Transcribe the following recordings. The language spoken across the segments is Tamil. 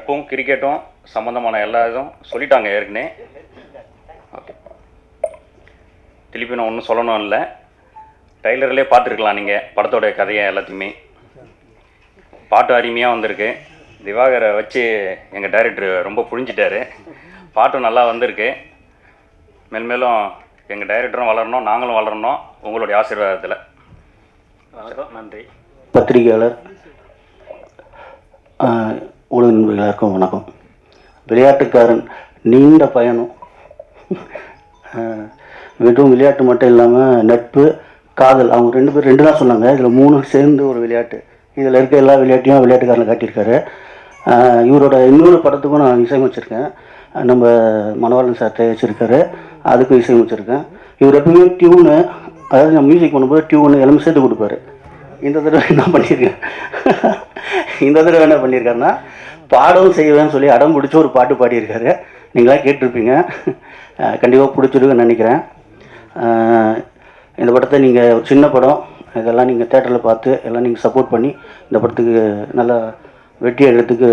நட்பும் கிரிக்கெட்டும் சம்மந்தமான எல்லா இதுவும் சொல்லிட்டாங்க ஏற்கனவே. ஓகே, திருப்பி நான் ஒன்றும் சொல்லணும் இல்லை. ட்ரைலர்லேயே பார்த்துருக்கலாம் நீங்கள் படத்தோடைய கதையை எல்லாத்தையுமே. பாட்டு அருமையாக வந்திருக்கு. திவாகரை வச்சு எங்கள் டைரக்டர் ரொம்ப புரிஞ்சிட்டாரு. பாட்டும் நல்லா வந்திருக்கு. மேலும் எங்கள் டைரக்டரும் வளரணும், நாங்களும் வளரணும் உங்களுடைய ஆசீர்வாதத்தில். நன்றி. பத்திரிகையாளர் ஊடக நண்பர்கள் எல்லாருக்கும் வணக்கம். விளையாட்டுக்காரன் நீண்ட பயணம். வெறும் விளையாட்டு மட்டும் இல்லாமல் நட்பு, காதல், அவங்க ரெண்டு தான் சொன்னாங்க. இதில் 3 சேர்ந்து ஒரு விளையாட்டு. இதில் இருக்க எல்லா விளையாட்டையும் விளையாட்டுக்காரன் காட்டியிருக்காரு. இவரோட இன்னொரு படத்துக்கும் நான் இசையமைச்சிருக்கேன். நம்ம மனோகரன் சார் தயாரிச்சிருக்காரு, அதுக்கும் இசையமைச்சிருக்கேன். இவர் எப்பவுமே டியூனு, அதாவது நான் மியூசிக் பண்ணும்போது டியூனு எல்லாமே சேர்த்து கொடுப்பாரு. இந்த தடவை என்ன பண்ணியிருக்காருன்னா பாடவும் செய்வேன்னு சொல்லி அடம் பிடிச்சி ஒரு பாட்டு பாடியிருக்காரு. நீங்களாம் கேட்டிருப்பீங்க, கண்டிப்பாக பிடிச்சிருக்குன்னு நினைக்கிறேன். இந்த படத்தை நீங்கள் சின்ன படம் இதெல்லாம் நீங்கள் தேட்டரில் பார்த்து எல்லாம் நீங்கள் சப்போர்ட் பண்ணி இந்த படத்துக்கு நல்லா வெற்றி எடுக்கிறதுக்கு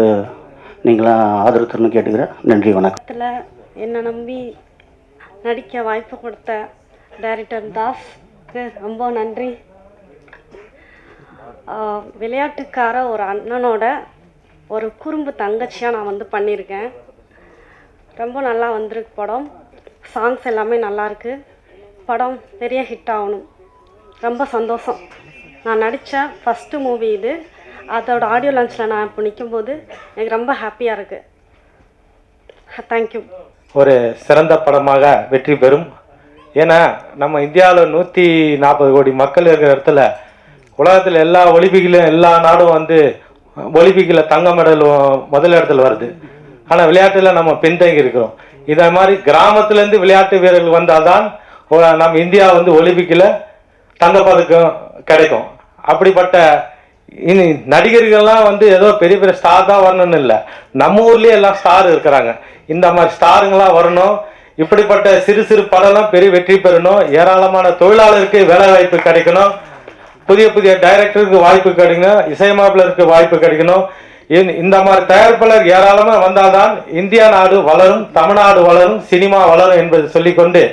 நீங்களாம் ஆதரவு தரணும்னு கேட்டுக்கிறேன். நன்றி, வணக்கம். என்னை நம்பி நடிக்க வாய்ப்பு கொடுத்த டைரக்டர் தாஸ்க்கு ரொம்ப நன்றி. விளையாட்டுக்கார ஒரு அண்ணனோட ஒரு குறும்பு தங்கச்சியாக நான் பண்ணியிருக்கேன். ரொம்ப நல்லா வந்திருக்கு படம். சாங்ஸ் எல்லாமே நல்லாயிருக்கு. படம் பெரிய ஹிட் ஆகணும். ரொம்ப சந்தோஷம். நான் நடித்த ஃபஸ்ட்டு மூவி இது. அதோட ஆடியோ லான்ச்சில் நான் இப்போ நிற்கும்போது எனக்கு ரொம்ப ஹாப்பியாக இருக்குது. தேங்க்யூ. ஒரு சிறந்த படமாக வெற்றி பெறும். ஏன்னா நம்ம இந்தியாவில் 140 கோடி மக்கள் இருக்கிற இடத்துல உலகத்தில் எல்லா ஒலிம்பிக்கிலும் எல்லா நாடும் ஒலிம்பிக்கில் தங்க மெடல் முதல் இடத்துல வருது. ஆனால் விளையாட்டில் நம்ம பின்தங்கி இருக்கிறோம். இதை மாதிரி கிராமத்துலேருந்து விளையாட்டு வீரர்கள் வந்தால்தான் நம்ம இந்தியா ஒலிம்பிக்கில் தங்கப்பதக்கம் கிடைக்கும். அப்படிப்பட்ட இனி நடிகர்கள்லாம் ஏதோ பெரிய பெரிய ஸ்டார் தான் வரணும்னு இல்லை, நம்ம ஊர்லேயே எல்லாம் ஸ்டார் இருக்கிறாங்க. இந்த மாதிரி ஸ்டாருங்களாம் வரணும். இப்படிப்பட்ட சிறு சிறு படம்லாம் பெரிய வெற்றி பெறணும். ஏராளமான தொழிலாளருக்கு வேலை வாய்ப்பு கிடைக்கணும். புதிய புதிய டைரக்டருக்கு வாய்ப்பு கிடைக்கணும். இசையமைப்பாளருக்கு வாய்ப்பு கிடைக்கணும். இந்த மாதிரி தயாரிப்பாளர் ஏராளமாக வந்தால்தான் இந்தியா நாடு வளரும், தமிழ்நாடு வளரும், சினிமா வளரும் என்பதை சொல்லிக்கொண்டு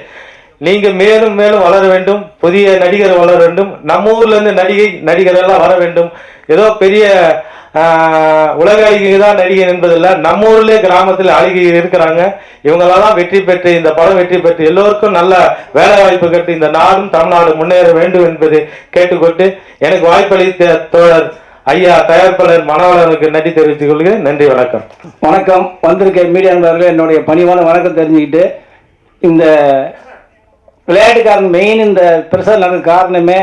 நீங்கள் மேலும் மேலும் வளர வேண்டும். புதிய நடிகர் வளர வேண்டும். நம்ம ஊர்லேருந்து நடிகர் எல்லாம் வர வேண்டும். ஏதோ பெரிய உலக அழகி தான் நடிகை என்பதில்லை, நம்ம ஊர்லேயே கிராமத்தில் அழகி இருக்கிறாங்க. இவங்களெல்லாம் வெற்றி பெற்று இந்த படம் வெற்றி பெற்று எல்லோருக்கும் நல்ல வேலை வாய்ப்பு கட்டு இந்த நாடும் தமிழ்நாடு முன்னேற வேண்டும் என்பதை கேட்டுக்கொண்டு எனக்கு வாய்ப்பளித்த தோழர் ஐயா தயாரிப்பாளர் மனோகரனுக்கு நன்றி தெரிவித்துக் கொள்கிறேன். நன்றி, வணக்கம். வணக்கம். வந்திருக்க மீடியா நண்பர்கள் என்னுடைய பணிவான வணக்கம் தெரிஞ்சுக்கிட்டு, இந்த விளையாட்டுக்காரன் மெயின் இந்த பிரசர் நடந்த காரணமே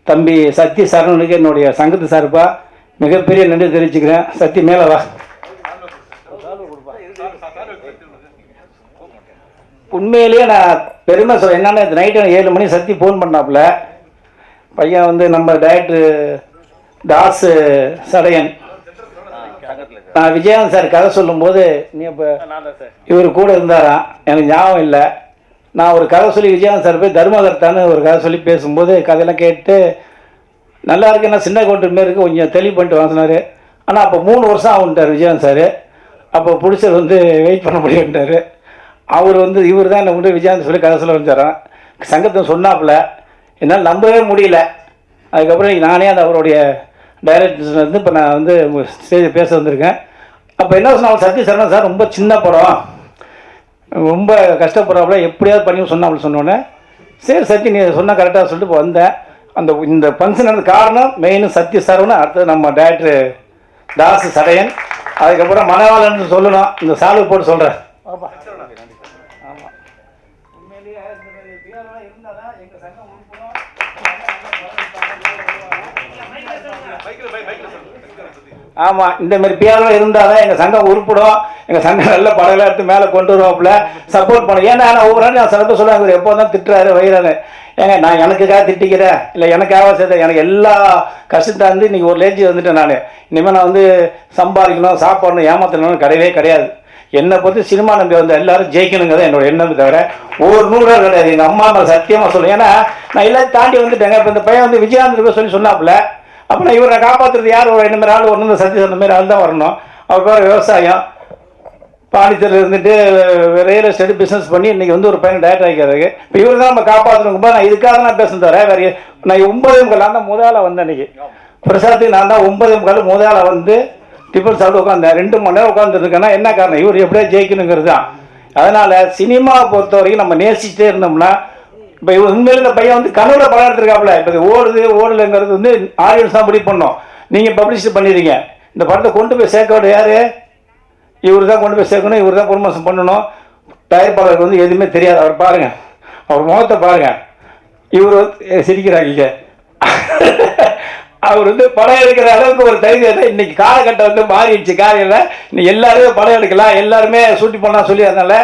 தம்பி சத்ய சரவணுக்கு என்னுடைய சங்கத்து சார்பா மிகப்பெரிய நன்றி தெரிவிச்சுக்கிறேன். சத்தி மேலே வா. உண்மையிலேயே நான் பெருமை சொல்ல என்னன்னா, நைட்டு 7 மணி சத்தி ஃபோன் பண்ணாப்புல. பையன் நம்ம டைரக்டர் தாஸ் சடையன், நான் விஜயகாந்த் சார் கதை சொல்லும்போது நீ இப்போ இவர் கூட இருந்தாராம், எனக்கு ஞாபகம் இல்லை. நான் ஒரு கதை சொல்லி விஜயகாந்த் சார் போய் தர்மகர்த்தான்னு ஒரு கதை சொல்லி பேசும்போது கதையெல்லாம் கேட்டு நல்லா இருக்கு, என்ன சின்ன கவுண்டர் மாரி இருக்குது, கொஞ்சம் தெளிவு பண்ணிட்டு வாங்கினார். ஆனால் அப்போ 3 வருஷம் ஆகுன்ட்டார் விஜயகாந்த் சார். அப்போ பிடிச்சர் வெயிட் பண்ண முடியுன்ட்டார். அவர் இவர் தான் என்னை விஜயகாந்த் சொல்லி கதை சொல்ல வச்சாரான். சங்கத்தை சொன்னாப்புல என்னால் நம்பவே முடியல. அதுக்கப்புறம் நானே அவருடைய டைரக்டர் இப்போ நான் ஸ்டேஜ் பேச வந்திருக்கேன். அப்போ என்ன சொன்னால் சத்ய சரணா சார் ரொம்ப சின்ன படம், ரொம்ப கஷ்டப்படுறாப்புல, எப்படியாவது பண்ணி சொன்னாப்புல. சொன்னோன்னே சரி சத்ய நீ சொன்னால் கரெக்டாக சொல்லிட்டு இப்போ வந்தேன். இந்த ஃபங்க்ஷன் நடந்த காரணம் மெயின் சத்ய சரவணன், அடுத்தது நம்ம டைரக்டர் தாஸ் சடையன், அதுக்கப்புறம் மனவாளன் சொல்லணும். இந்த சால்வு போட்டு சொல்கிறேன். ஆமாம், உண்மையிலேயே இருந்தால் தான் எங்கள் சங்கம் உறுப்பினோம். ஆமாம், இந்தமாரி பிஆர்ஓ இருந்தால் தான் எங்கள் சங்கம் உருப்பிடும். எங்கள் சங்கம் நல்ல படங்களை எடுத்து மேலே கொண்டு வருவாப்புல சப்போர்ட் பண்ண. ஏன்னா நான் ஒவ்வொரு நாள் நான் சிலப்ப சொல்லுவாங்க, எப்போ தான் திட்டுறாரு வயிறாரு. ஏங்க நான் எனக்குக்காக திட்டிக்கிறேன் இல்லை, எனக்காக சேர்த்து எனக்கு எல்லா கஷ்டத்தை இன்றைக்கி ஒரு லேஜி வந்துட்டேன். நான் இனிமேல் நான் சம்பாதிக்கணும், சாப்பாடணும், ஏமாற்றணும்னு கிடையவே கிடையாது. என்னை பொறுத்து சினிமா நம்பி எல்லாரும் ஜெயிக்கணுங்கிறத என்னோட எண்ணம் தவிர ஒரு 100 கிடையாது. எங்கள் அம்மா நான் சத்தியமாக சொல்லுவேன். ஏன்னா நான் எல்லாத்தையும் தாண்டி வந்துட்டேங்க. இப்போ இந்த பையன் விஜயகாந்த் சொல்லி சொன்னாப்புல, அப்போ நான் இவரை காப்பாற்றுறது யார்? ஒரு 2 ஆள் ஒன்று சத்ய சொன்ன மாதிரி ஆள் தான் வரணும். அவர் பேர் விவசாயம் பாண்டிச்சேரியில் இருந்துட்டு ரியல் எஸ்டேட் பிஸ்னஸ் பண்ணி இன்றைக்கி வந்து ஒரு பையன் டேரக்டர் ஆகிக்கிறாரு. இப்போ இவர் தான் நம்ம காப்பாற்றணுங்க. நான் இதுக்காக நான் பேசுகிறேன் தவிர வேறு நான் 9:45 நான் தான் முதல்ல வந்தேன். இன்றைக்கி பிரசாத்துக்கு நான் தான் 9:45 முதல்ல வந்து டிஃபன் சாப்பிட்டு உட்காந்தேன். 2 மணி நேரம் உட்காந்துருக்கேன்னா என்ன காரணம்? இவர் எப்படியா ஜெயிக்கணுங்கிறது தான். அதனால் சினிமாவை பொறுத்த வரைக்கும் நம்ம நேசிச்சிட்டே இருந்தோம்னா, இப்போ இவர் உண்மையில் இந்த பையன் வந்து கனவுல படம் எடுத்திருக்காப்புல. இப்போ இது ஓடலைங்கிறது வந்து ஆடியன்ஸ் தான் முடிவு பண்ணோம். நீங்கள் பப்ளிஷ் பண்ணிடுறீங்க. இந்த படத்தை கொண்டு போய் சேர்க்க வேண்டிய யார்? இவர் தான் கொண்டு போய் சேர்க்கணும், இவர் தான் ப்ரொமோஷன் பண்ணணும். தயாரிப்பாளருக்கு வந்து எதுவுமே தெரியாது. அவர் பாருங்கள், அவர் முகத்தை பாருங்கள். இவர் வந்து சிரிக்கிறாங்க. அவர் வந்து படம் எடுக்கிற அளவுக்கு ஒரு தைரியம் இன்னைக்கு காலகட்டம் வந்து மாறிடுச்சு. காலையில் இன்னைக்கு எல்லாருமே படம் எடுக்கலாம், எல்லாருமே ஷூட்டிங் பண்ணலாம் சொல்லி, அதனால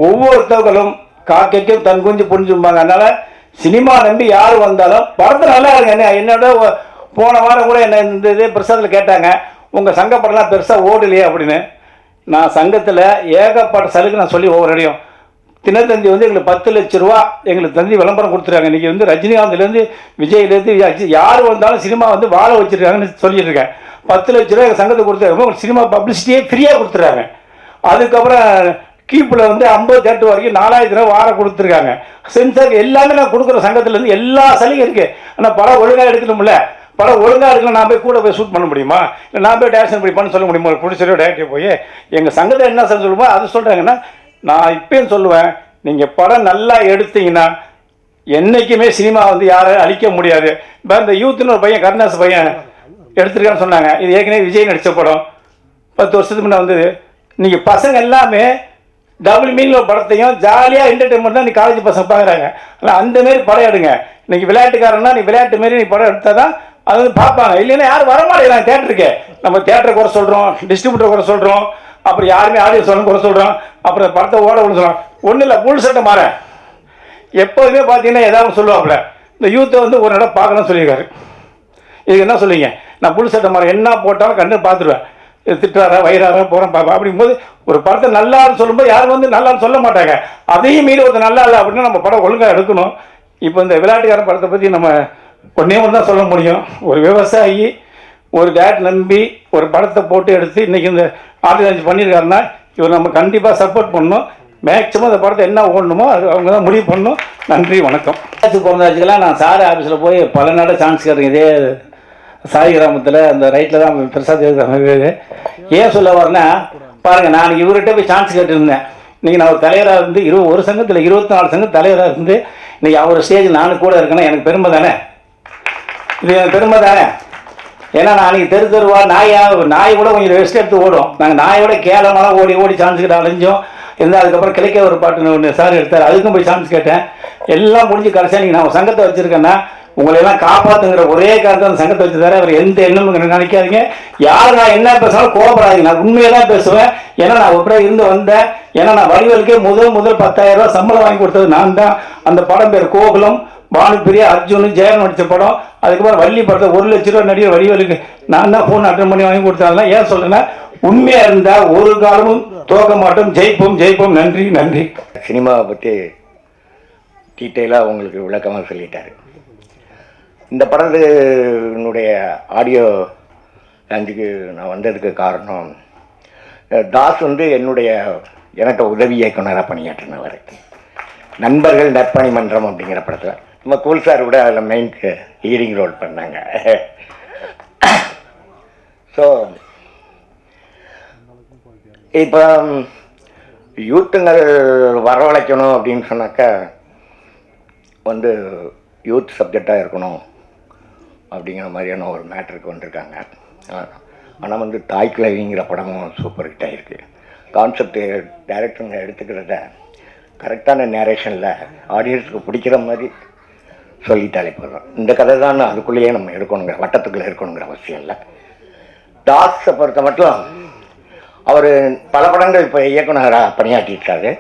ஒவ்வொருத்தவர்களும் காக்கைக்கும் தன் குஞ்சு புரிஞ்சுப்பாங்க. அதனால சினிமா நம்பி யார் வந்தாலும் படத்தை நல்லா இருங்க. என்னோட போன வாரம் கூட என்ன இந்த இதே பிரசாதில் கேட்டாங்க, உங்கள் சங்க படம்லாம் பெருசாக ஓடலையே அப்படின்னு. நான் சங்கத்தில் ஏகப்பட்ட சலுகை நான் சொல்லி ஒவ்வொரு இடையும் தினத்தந்தி வந்து எங்களுக்கு 10 லட்ச ரூபா எங்களுக்கு தந்தி விளம்பரம் கொடுத்துருக்காங்க. இன்றைக்கி வந்து ரஜினிகாந்த்லேருந்து விஜய்லேருந்து யார் வந்தாலும் சினிமா வந்து வாழ வச்சுருக்காங்கன்னு சொல்லிட்டு இருக்கேன். 10 லட்ச ரூபா எங்கள் சங்கத்தை கொடுத்துருக்காங்க. சினிமா பப்ளிசிட்டியே ஃப்ரீயாக கொடுத்துருக்காங்க. அதுக்கப்புறம் கீப்பில் வந்து 50 தேட்டர் வரைக்கும் 4000 ரூபா வாரம் கொடுத்துருக்காங்க. சென்சார் எல்லாமே நான் கொடுக்குற சங்கத்துலேருந்து எல்லா சலுகையும் இருக்குது. ஆனால் படம் ஒழுங்காக எடுக்கணும்ல. படம் ஒழுங்காக எடுக்கலாம். நான் போய் கூட போய் ஷூட் பண்ண முடியுமா? இல்லை நான் போய் டேரக்ஷன் பண்ணி சொல்ல முடியுமா? ப்ரொடியூசரோ டேரக்டர் போய் எங்கள் சங்கத்தை என்ன சொல்லுமோ அது சொல்கிறாங்கன்னா, நான் இப்பயும் சொல்லுவேன், நீங்கள் படம் நல்லா எடுத்தீங்கன்னா என்றைக்குமே சினிமா வந்து யாரும் அழிக்க முடியாது. இப்போ இந்த யூத்துன்னு ஒரு பையன் கருணாஸ் பையன் எடுத்துருக்கான்னு சொன்னாங்க. இது ஏற்கனவே விஜய் நடித்த படம் 10 வருஷத்துக்கு முன்னே வந்தது. நீங்கள் பசங்க எல்லாமே டபுள் மீனில் படத்தையும் ஜாலியாக என்டர்டைன்மெண்ட் தான் நீ காலேஜ் பசங்க பார்க்குறாங்க. ஆனால் அந்தமாரி படம் எடுங்க. இன்றைக்கி விளையாட்டுக்காரன்னா நீ விளையாட்டு மாரி நீ படம் எடுத்தால் தான் அது வந்து பார்ப்பாங்க. இல்லைன்னா யாரும் வரமாட்டேங்கிறாங்க தேட்டருக்கு. நம்ம தேட்டரை குறை சொல்கிறோம், டிஸ்ட்ரிபியூட்டரை குறை சொல்கிறோம், அப்புறம் யாருமே ஆடியன்ஸ் சொல்லணும் குறை சொல்கிறோம், அப்புறம் படத்தை ஓட விட சொல்கிறோம். ஒன்றும் இல்லை, புல் சட்டை மாற எப்போதுமே பார்த்தீங்கன்னா ஏதாவது சொல்லுவாப்புல. இந்த யூத்தை வந்து ஒரு இடம் பார்க்கணும்னு சொல்லியிருக்காரு. இதுக்கு என்ன சொல்லுவீங்க? நான் புல் சட்டை மாற என்ன போட்டாலும் கண்டு பார்த்துருவேன். இது திட்டுறாரா வயிறாரா போகிறேன் பார்ப்பேன். அப்படிங்கும்போது ஒரு படத்தை நல்லான்னு சொல்லும்போது யாரும் வந்து நல்லான்னு சொல்ல மாட்டாங்க. அதையும் மீறி ஒருத்தர் நல்லா இல்லை அப்படின்னா நம்ம படம் ஒழுங்காக எடுக்கணும். இப்போ இந்த விளையாட்டுக்காரன் படத்தை பற்றி நம்ம ஒன்றே ஒன்று தான் சொல்ல முடியும். ஒரு விவசாயி ஒரு டேட் நம்பி ஒரு படத்தை போட்டு எடுத்து இன்றைக்கி இந்த ஆர்கனைஸ் பண்ணியிருக்காருன்னா இவர் நம்ம கண்டிப்பாக சப்போர்ட் பண்ணணும். மேக்ஸிமம் அந்த படத்தை என்ன ஓடணுமோ அது அவங்க தான் முடிவு பண்ணணும். நன்றி, வணக்கம். பிறந்தாச்சுக்கெல்லாம் நான் சார் ஆஃபீஸில் போய் பல நாள் சான்ஸ் கேட்டேன். இதே சாய் கிராமத்தில் அந்த ரைட்டில் தான் பிரசாத் எழுதுறாங்க. ஏன் சொல்ல வரேன்னா பாருங்கள், நான் இவர்கிட்ட போய் சான்ஸ் கேட்டுருந்தேன். இன்றைக்கி நான் ஒரு தலைவராக இருந்து ஒரு சங்கத்தில் 24 சங்கம் தலைவராக இருந்து இன்றைக்கி அவர் ஸ்டேஜ் நானும் கூட இருக்கேன்னா எனக்கு பெருமை தானே? இது எனக்கு பெருமை தானே? ஏன்னா நான் அன்றைக்கி தெருவா நாய் கூட கொஞ்சம் ரெஸ்ட் எடுத்து ஓடும். நாங்கள் நாயோட கேவலமாக ஓடி சான்ஸ் கிட்ட அலைஞ்சோம் இருந்தால். அதுக்கப்புறம் கிழக்கே ஒரு பாட்டு ஒன்று சார் எடுத்தார், அதுக்கும் போய் சான்ஸ் கேட்டேன். எல்லாம் முடிஞ்சு கடைசியாக நீங்கள் நான் சங்கத்தை வச்சுருக்கேன்னா உங்களையெல்லாம் காப்பாற்றுங்கிற ஒரே காரணத்தை அந்த சங்கத்தை வச்சு தர. அவர் எந்த எண்ணமும் நினைக்காதீங்க. யார் நான் என்ன பேசினாலும் கோபப்படாதீங்க. நான் உண்மையை தான் பேசுவேன். ஏன்னா நான் எப்படியா இருந்து வந்தேன். ஏன்னா நான் வடிவேலுக்கே முதல் 10,000 ரூபா சம்பளம் வாங்கி கொடுத்தது நான் தான். அந்த படம் பேர் கோகுலம். பானுப்பிரியா, அர்ஜுன், ஜெயன் நடித்த படம். அதுக்கப்புறம் வள்ளி படத்தை 1 லட்ச ரூபா நடிகர் வடிவேலுக்கு நான் தான் ஃபோன் அட்டன் பண்ணி வாங்கி கொடுத்தாங்க. ஏன் சொல்றேன்னா உண்மையாக இருந்தால் ஒரு காலமும் தோக்க மாட்டோம், ஜெயிப்போம். நன்றி. சினிமாவை பற்றி டீட்டெயிலாக உங்களுக்கு விளக்கமாக சொல்லிட்டாரு. இந்த படத்தினுடைய ஆடியோ லான்ச்சுக்கு நான் வந்ததுக்கு காரணம், தாஸ் வந்து எனக்கு உதவி இயக்குனராக பணியாற்றினவர். நண்பர்கள் நற்பணி மன்றம் அப்படிங்கிற படத்தில் நம்ம கூல் சார் கூட அதில் மெயின் லீடிங் ரோல் பண்ணாங்க. ஸோ இப்போ யூத்துங்கள் வரவழைக்கணும் அப்படின்னு சொன்னாக்கா வந்து யூத் சப்ஜெக்டாக இருக்கணும் அப்படிங்கிற மாதிரியான ஒரு மேட்ருக்கு வந்திருக்காங்க. ஆனால் வந்து தாய் கிழவிங்கிற படமும் சூப்பர் ஹிட் ஆகிருக்கு. கான்செப்ட் டைரக்டருங்க எடுத்துக்கிறத கரெக்டான நேரேஷனில் ஆடியன்ஸுக்கு பிடிக்கிற மாதிரி சொல்லிட்டாலே போதும். இந்த கதை தான் அதுக்குள்ளேயே நம்ம இருக்கணுங்கிற வட்டத்துக்குள்ளே இருக்கணுங்கிற அவசியம் இல்லை. தாஸை பொறுத்த மட்டும் அவர் பல படங்கள் இப்போ இயக்குனராக பணியாற்றியிருக்காரு.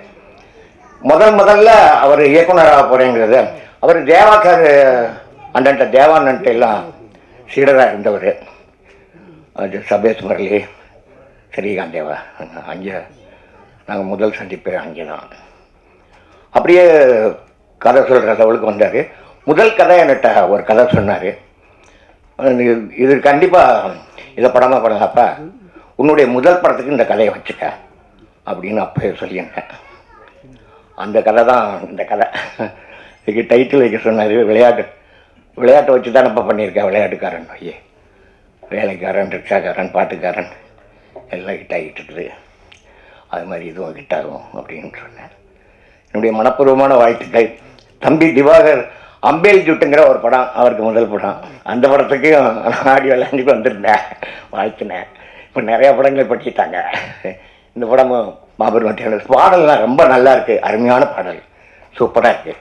முதல்ல அவர் இயக்குனராக போகிறேங்கிறது, அவர் தேவா சார் தேவானன்ட்ட எல்லாம் சீடராக இருந்தவர். அது சபேஷ் முரளி, ஸ்ரீகாந்த் தேவா, அங்கே நாங்கள் முதல் சந்திப்பு அங்கே தான். அப்படியே கதை சொல்கிற லெவலுக்கு வந்தார். முதல் கதை என்கிட்ட ஒரு கதை சொன்னார். இது கண்டிப்பாக இதை படமாக பண்ணலாப்பா, உன்னுடைய முதல் படத்துக்கு இந்த கதையை வச்சுக்க அப்படின்னு அப்போ சொல்லியிருந்தேன். அந்த கதை தான் இந்த கதை. இதுக்கு டைட்டில் வைக்க சொன்னார். விளையாட்டை வச்சு தான் நம்ம பண்ணியிருக்கேன். விளையாட்டுக்காரன் ஐயே, வேலைக்காரன், ரிக்ஷாக்காரன், பாட்டுக்காரன் எல்லாம் ஹிட் ஆகிட்டு இருக்குது. அது மாதிரி இதுவும் ஹிட் ஆகும் அப்படின்னு சொன்னேன். என்னுடைய மனப்பூர்வமான வாழ்த்துக்கள். தம்பி திவாகர் அம்பேல் ஜுட்டுங்கிற ஒரு படம், அவருக்கு முதல் படம். அந்த படத்துக்கும் ஆடியோ லாஞ்சுக்கு வந்திருந்தேன், வாழ்த்தினேன். இப்போ நிறையா படங்கள் பற்றிட்டாங்க. இந்த படமும் மாபெரும் வெற்றி. பாடல்லாம் ரொம்ப நல்லா இருக்குது, அருமையான பாடல், சூப்பராக இருக்குது.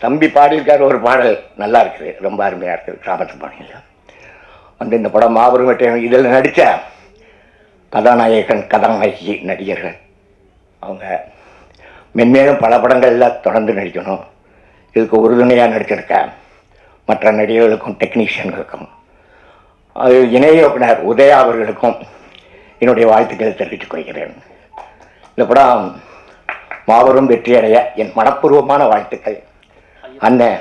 தம்பி பாடியிருக்காரு ஒரு பாடல், நல்லா இருக்குது, ரொம்ப அருமையாக இருக்குது, கிராமத்து பாணியில். வந்து இந்த படம் மாபெரும் வெற்றி. இதில் நடித்த கதாநாயகன், கதாநாயகி, நடிகர்கள் அவங்க மென்மேலும் பல படங்களில் தொடர்ந்து நடிக்கணும். இதுக்கு உறுதுணையாக நடிச்சிருக்க மற்ற நடிகர்களுக்கும் டெக்னீஷியன்களுக்கும் அது இணை இயக்குனர் உதயா அவர்களுக்கும் என்னுடைய வாழ்த்துக்களை தெரிவித்துக் கொள்கிறேன். இந்த படம் மாபெரும் வெற்றியடைய என் மனப்பூர்வமான வாழ்த்துக்கள். அண்ணன்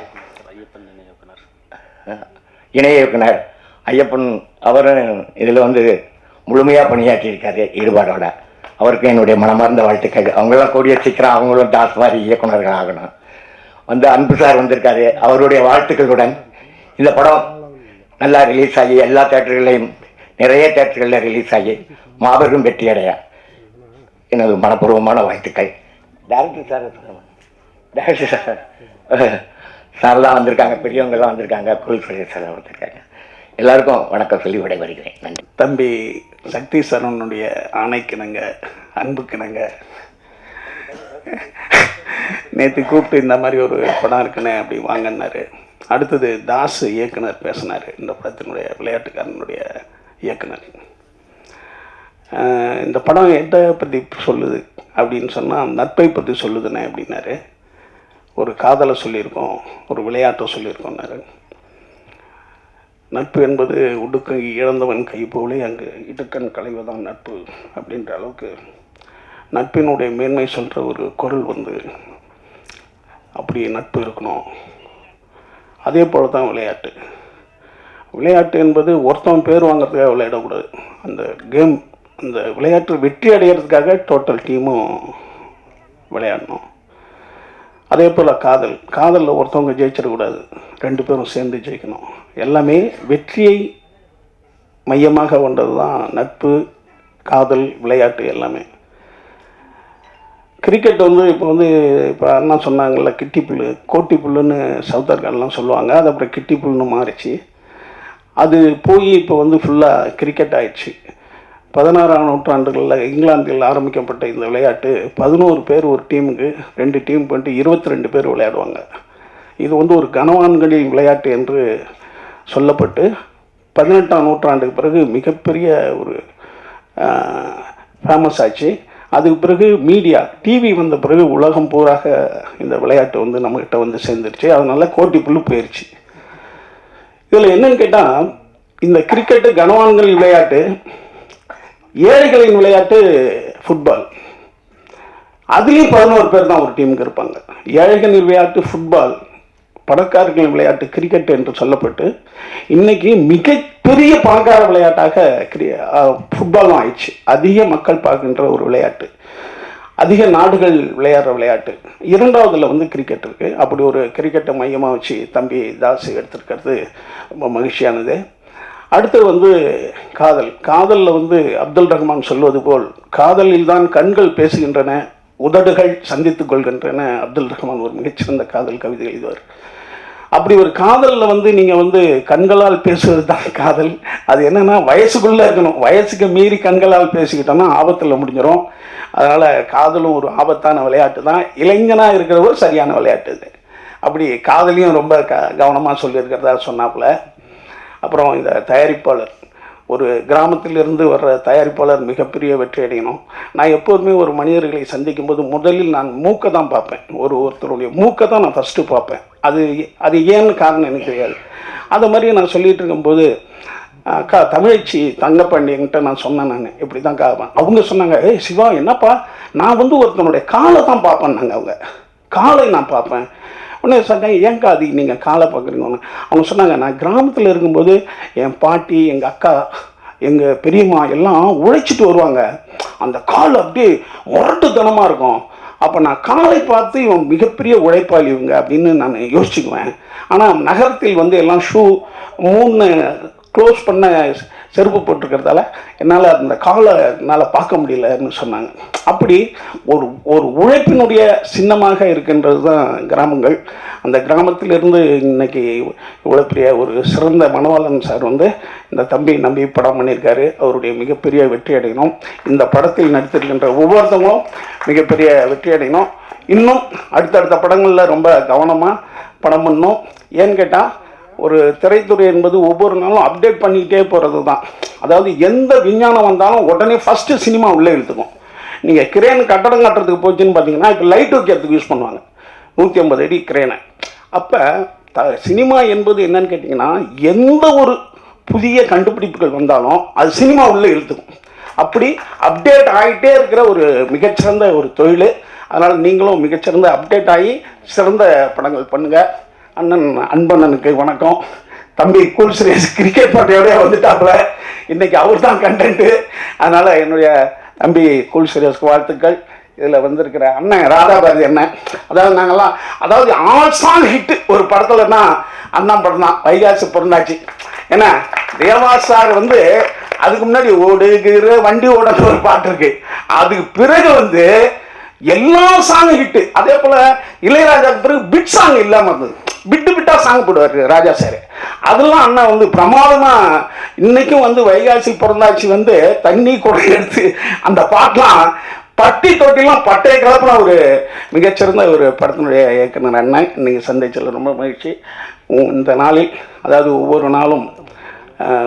இணை இயக்குனர் ஐயப்பன் அவரும் இதில் வந்து முழுமையாக பணியாற்றியிருக்காரு ஈடுபாடோட. அவருக்கு என்னுடைய மனமார்ந்த வாழ்த்துக்கள். அவங்களாம் கூடிய சீக்கிரம் அவங்களும் டாஸ் மாதிரி இயக்குநர்கள் ஆகணும். வந்து அன்பு சார் வந்திருக்காரு, அவருடைய வாழ்த்துக்களுடன் இந்த படம் நல்லா ரிலீஸ் ஆகி எல்லா தேட்டர்களையும், நிறைய தேட்டர்களில் ரிலீஸ் ஆகி மாபெரும் வெற்றியடைய எனது மனப்பூர்வமான வாழ்த்துக்கள். டேரக்டர் சார் சார்லாம் வந்திருக்காங்க, பெரியவங்கெல்லாம் வந்திருக்காங்க, குரல் சொல்லி சார் வந்திருக்காங்க. எல்லாருக்கும் வணக்கம் சொல்லி விடைபெறுகிறேன். நன்றி. தம்பி சக்தி சரவணனுடைய ஆணைக்கிணங்க, அன்புக்கிணங்க நேற்று கூப்பிட்டு இந்த மாதிரி ஒரு படம் இருக்குன்னு அப்படி வாங்கினார். அடுத்தது தாஸ் இயக்குனர் பேசினார், இந்த படத்தினுடைய விளையாட்டுக்காரனுடைய இயக்குனர். இந்த படம் எதை பற்றி சொல்லுது அப்படின்னு சொன்னால் நட்பை பற்றி சொல்லுதுண்ணே அப்படின்னாரு. ஒரு காதலை சொல்லியிருக்கோம், ஒரு விளையாட்டை சொல்லியிருக்கோம்னாரு. நட்பு என்பது உடுக்கை இழந்தவன் கை போலே அங்கு இடுக்கண் களைவதான் நட்பு அப்படின்ற அளவுக்கு நட்பினுடைய மேன்மை சொல்கிற ஒரு குரல் வந்து அப்படி நட்பு இருக்கணும். அதே போல தான் விளையாட்டு. விளையாட்டு என்பது ஒருத்தவன் பேர் வாங்கிறதுக்காக விளையாடக்கூடாது. அந்த கேம், அந்த விளையாட்டு வெற்றி அடைகிறதுக்காக டோட்டல் டீமும் விளையாடணும். அதே போல் காதலில் ஒருத்தவங்க ஜெயிச்சிடக்கூடாது, ரெண்டு பேரும் சேர்ந்து ஜெயிக்கணும். எல்லாமே வெற்றியை மையமாக கொண்டது தான் நட்பு, காதல், விளையாட்டு எல்லாமே. கிரிக்கெட் வந்து இப்போ அண்ணா சொன்னாங்கள்ல, கிட்டி புல், கோட்டி புல்லுன்னு சவுத்தார்கான்லாம் சொல்லுவாங்க. அது அப்புறம் கிட்டி புல்னு மாறிச்சு. அது போய் இப்போ வந்து ஃபுல்லாக கிரிக்கெட் ஆயிடுச்சு. 16ஆம் நூற்றாண்டுகளில் இங்கிலாந்தில் ஆரம்பிக்கப்பட்ட இந்த விளையாட்டு 11 பேர் ஒரு டீமுக்கு, 2 டீம் பண்ணிட்டு 22 பேர் விளையாடுவாங்க. இது வந்து ஒரு கனவான்களின் விளையாட்டு என்று சொல்லப்பட்டு 18ஆம் நூற்றாண்டுக்கு பிறகு மிகப்பெரிய ஒரு ஃபேமஸ் ஆச்சு. அதுக்கு பிறகு மீடியா, டிவி வந்த பிறகு உலகம் பூராக இந்த விளையாட்டு வந்து நம்மக்கிட்ட வந்து சேர்ந்துருச்சு. அதனால கோட்டி புல்லு போயிடுச்சு. இதில் என்னன்னு கேட்டால், இந்த கிரிக்கெட்டு கனவான்கள் விளையாட்டு, ஏழைகளின் விளையாட்டு ஃபுட்பால். அதுலேயும் 11 பேர் தான் ஒரு டீமுக்கு இருப்பாங்க. ஏழைகளின் விளையாட்டு ஃபுட்பால், பணக்காரர்களின் விளையாட்டு கிரிக்கெட் என்று சொல்லப்பட்டு இன்னைக்கு மிகப்பெரிய பணக்கார விளையாட்டாக ஃபுட்பாலும் ஆயிடுச்சு. அதிக மக்கள் பார்க்கின்ற ஒரு விளையாட்டு, அதிக நாடுகள் விளையாடுற விளையாட்டு. 2வதுல வந்து கிரிக்கெட் இருக்குது. அப்படி ஒரு கிரிக்கெட்டை மையமாக வச்சு தம்பி தாஸ் எடுத்திருக்கிறது ரொம்ப மகிழ்ச்சியானது. அடுத்தது வந்து காதலில் வந்து அப்துல் ரஹ்மான் சொல்வது போல், காதலில் தான் கண்கள் பேசுகின்றன, உதடுகள் சந்தித்துக் கொள்கின்றன. அப்துல் ரஹ்மான் ஒரு மிகச்சிறந்த காதல் கவிதை எழுதுவார். அப்படி ஒரு காதலில் வந்து நீங்கள் வந்து கண்களால் பேசுவது தான் காதல். அது என்னென்னா வயசுக்குள்ளே இருக்கணும். வயசுக்கு மீறி கண்களால் பேசிக்கிட்டோம்னா ஆபத்தில் முடிஞ்சிடும். அதனால் காதலும் ஒரு ஆபத்தான விளையாட்டு தான். இளைஞனாக இருக்கிற ஒரு சரியான விளையாட்டு இது. அப்படி காதலையும் ரொம்ப கவனமாக சொல்லியிருக்கிறதா சொன்னாப்புல. அப்புறம் இந்த தயாரிப்பாளர், ஒரு கிராமத்திலிருந்து வர்ற தயாரிப்பாளர் மிகப்பெரிய வெற்றி அடையணும். நான் எப்போதுமே ஒரு மனிதர்களை சந்திக்கும் போது முதலில் நான் மூக்கை தான் பார்ப்பேன். ஒருத்தருடைய மூக்கை தான் நான் ஃபஸ்ட்டு பார்ப்பேன். அது ஏன்னு காரணம் எனக்கு தெரியாது. அதை மாதிரி நான் சொல்லிகிட்டு இருக்கும்போது தமிழச்சி தங்கப்பாண்டியன்கிட்ட நான் சொன்னேன், நான் இப்படி தான் அவங்க சொன்னாங்க, ஏய் சிவா என்னப்பா, நான் வந்து ஒருத்தனுடைய காலை தான் பார்ப்பேன்னாங்க. அவங்க காலை நான் பார்ப்பேன். உடனே சொன்னேன், ஏங்கா அது நீங்கள் காலை பார்க்குறீங்கன்னு. அவங்க சொன்னாங்க, நான் கிராமத்தில் இருக்கும்போது என் பாட்டி, எங்கள் அக்கா எங்கள் பெரியம்மா எல்லாம் உழைச்சிட்டு வருவாங்க. அந்த கால் அப்படியே முரட்டுத்தனமாக இருக்கும். அப்போ நான் காலை பார்த்து இவன் மிகப்பெரிய உழைப்பாளி இவங்க அப்படின்னு நான் யோசிச்சுக்குவேன். ஆனால் நகரத்தில் வந்து எல்லாம் ஷூ 3 க்ளோஸ் பண்ண செருப்பு போட்டிருக்கிறதால என்னால் அந்த காலை என்னால் பார்க்க முடியலன்னு சொன்னாங்க. அப்படி ஒரு ஒரு உழைப்பினுடைய சின்னமாக இருக்கின்றது தான் கிராமங்கள். அந்த கிராமத்திலிருந்து இன்னைக்கு இவ்வளோ பெரிய ஒரு சிறந்த மனவாளன் சார் வந்து இந்த தம்பி நம்பி படம் பண்ணியிருக்காரு. அவருடைய மிகப்பெரிய வெற்றி அடையணும். இந்த படத்தில் நடித்திருக்கின்ற ஒவ்வொருத்தவங்களும் மிகப்பெரிய வெற்றி அடையணும். இன்னும் அடுத்தடுத்த படங்களில் ரொம்ப கவனமாக படம் பண்ணணும். ஏன்னு கேட்டால் ஒரு திரைத்துறை என்பது ஒவ்வொரு நாளும் அப்டேட் பண்ணிக்கிட்டே போகிறது தான். அதாவது எந்த விஞ்ஞானம் வந்தாலும் உடனே ஃபஸ்ட்டு சினிமா உள்ளே இழுத்துக்கும். நீங்கள் கிரேன் கட்டடம் கட்டுறதுக்கு போச்சுன்னு பார்த்தீங்கன்னா இப்போ லைட் வைக்கிறதுக்கு யூஸ் பண்ணுவாங்க 150 அடி கிரேனை. அப்போ சினிமா என்பது என்னன்னு கேட்டிங்கன்னா எந்த ஒரு புதிய கண்டுபிடிப்புகள் வந்தாலும் அது சினிமா உள்ளே இழுத்துக்கும். அப்படி அப்டேட் ஆகிட்டே இருக்கிற ஒரு மிகச்சிறந்த ஒரு தொழில். அதனால் நீங்களும் மிகச்சிறந்த அப்டேட் ஆகி சிறந்த படங்கள் பண்ணுங்கள். அண்ணன் அன்பண்ணனுக்கு வணக்கம். தம்பி கூல் சுரேஷ் கிரிக்கெட் போட்டியோடய வந்துட்டாப்புல, இன்றைக்கி அவர் தான் கண்டென்ட்டு. அதனால் என்னுடைய தம்பி கூல் சுரேஷ்க்கு வாழ்த்துக்கள். இதில் வந்திருக்கிற அண்ணன் ராதாபாரதி அண்ணன், அதாவது ஆல் சாங் ஹிட்டு ஒரு படத்துலன்னா அண்ணன் படம் தான், வைகாசி பிறந்தாச்சு. ஏன்னா தேவா சார் வந்து அதுக்கு முன்னாடி ஓடுகிற வண்டி ஓடன்னு ஒரு பாட்டு இருக்கு. அதுக்கு பிறகு வந்து எல்லா சாங்கும் ஹிட்டு. அதே போல் இளையராஜாவுக்கு பிறகு பிட் சாங் இல்லாமல் இருந்தது. பிட்டா சாங் போடுவார் ராஜா சார். அதெல்லாம் அண்ணா வந்து பிரமாதமாக இன்னைக்கும் வந்து வைகாசி பிறந்தாச்சு வந்து தண்ணி கூட எடுத்து அந்த பாட்டெலாம் பட்டி தொட்டிலாம் பட்டைய கலப்பின ஒரு மிகச்சிறந்த ஒரு படத்தினுடைய இயக்குனர் அண்ணன். இன்னைக்கு சந்திச்சதில் ரொம்ப மகிழ்ச்சி. இந்த நாளில், அதாவது ஒவ்வொரு நாளும்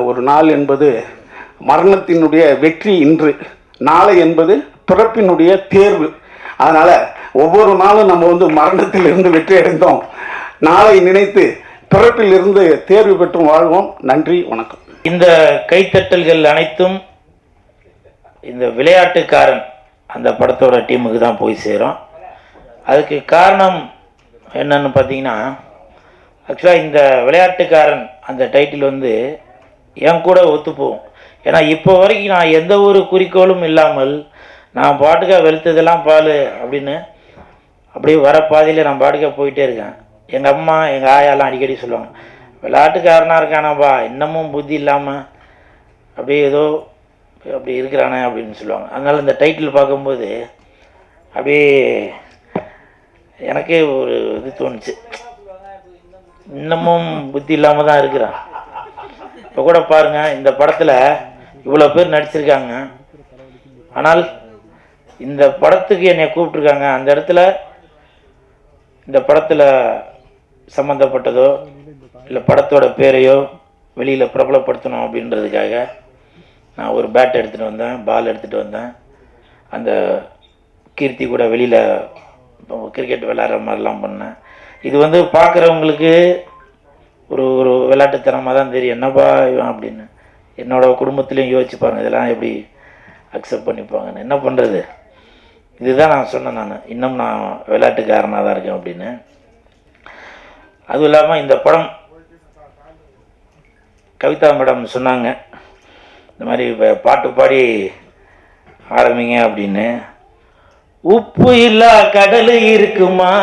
ஒரு நாள் என்பது மரணத்தினுடைய வெற்றி இன்று, நாளை என்பது பிறப்பினுடைய தேர்வு. அதனால் ஒவ்வொரு நாளும் நம்ம வந்து மரணத்தில் இருந்து வெற்றி அடைந்தோம், நாளை நினைத்து பிறப்பில் இருந்து தேர்வு பெற்றும் வாழ்வோம். நன்றி, வணக்கம். இந்த கைத்தட்டல்கள் அனைத்தும் இந்த விளையாட்டுக்காரன் அந்த படத்தோட டீமுக்கு தான் போய் சேரும். அதுக்கு காரணம் என்னன்னு பார்த்தீங்கன்னா, ஆக்சுவலாக இந்த விளையாட்டுக்காரன் அந்த டைட்டில் வந்து என் கூட ஒத்துப்போகும். ஏன்னா இப்போ வரைக்கும் நான் எந்த ஒரு குறிக்கோளும் இல்லாமல் நான் பாட்டுக்காக வெளுத்ததெல்லாம் பால் அப்படின்னு அப்படியே வர பாதையில் நான் பாட்டுக்காக போயிட்டே இருக்கேன். எங்கள் அம்மா எங்கள் ஆயாலாம் அடிக்கடி சொல்லுவாங்க, விளையாட்டுக்காரனாக இருக்கானாப்பா, இன்னமும் புத்தி இல்லாமல் அப்படியே ஏதோ அப்படி இருக்கிறானே அப்படின்னு சொல்லுவாங்க. அதனால் இந்த டைட்டில் பார்க்கும்போது அப்படியே எனக்கே ஒரு இது தோணுச்சு, இன்னமும் புத்தி இல்லாமல் தான் இருக்கிறான். இப்போ கூட பாருங்கள், இந்த படத்தில் இவ்வளோ பேர் நடிச்சிருக்காங்க. ஆனால் இந்த படத்துக்கு என்னை கூப்பிட்ருக்காங்க. அந்த இடத்துல இந்த படத்தில் சம்மந்தப்பட்டதோ இல்லை படத்தோட பேரையோ வெளியில் பிரபலப்படுத்தணும் அப்படின்றதுக்காக நான் ஒரு பேட் எடுத்துகிட்டு வந்தேன், பால் எடுத்துகிட்டு வந்தேன். அந்த கீர்த்தி கூட வெளியில் கிரிக்கெட் விளையாடுற மாதிரிலாம் பண்ணேன். இது வந்து பார்க்குறவங்களுக்கு ஒரு ஒரு விளையாட்டுத்தனமாக தான் தெரியும், என்னப்பா இவன் அப்படின்னு. என்னோடய குடும்பத்துலேயும் யோசிச்சு பாருங்கள், இதெல்லாம் எப்படி அக்செப்ட் பண்ணிப்பாங்கன்னு. என்ன பண்ணுறது, இதுதான் நான் சொன்னேன், இன்னும் நான் விளையாட்டுக்காரனாக தான் இருக்கேன் அப்படின்னு. அதுவும் இல்லாமல் இந்த படம் கவிதா மேடம் சொன்னாங்க, இந்த மாதிரி பாட்டு பாடி ஆரம்பிங்க அப்படின்னு. உப்பு இல்லா கடல் இருக்குமா,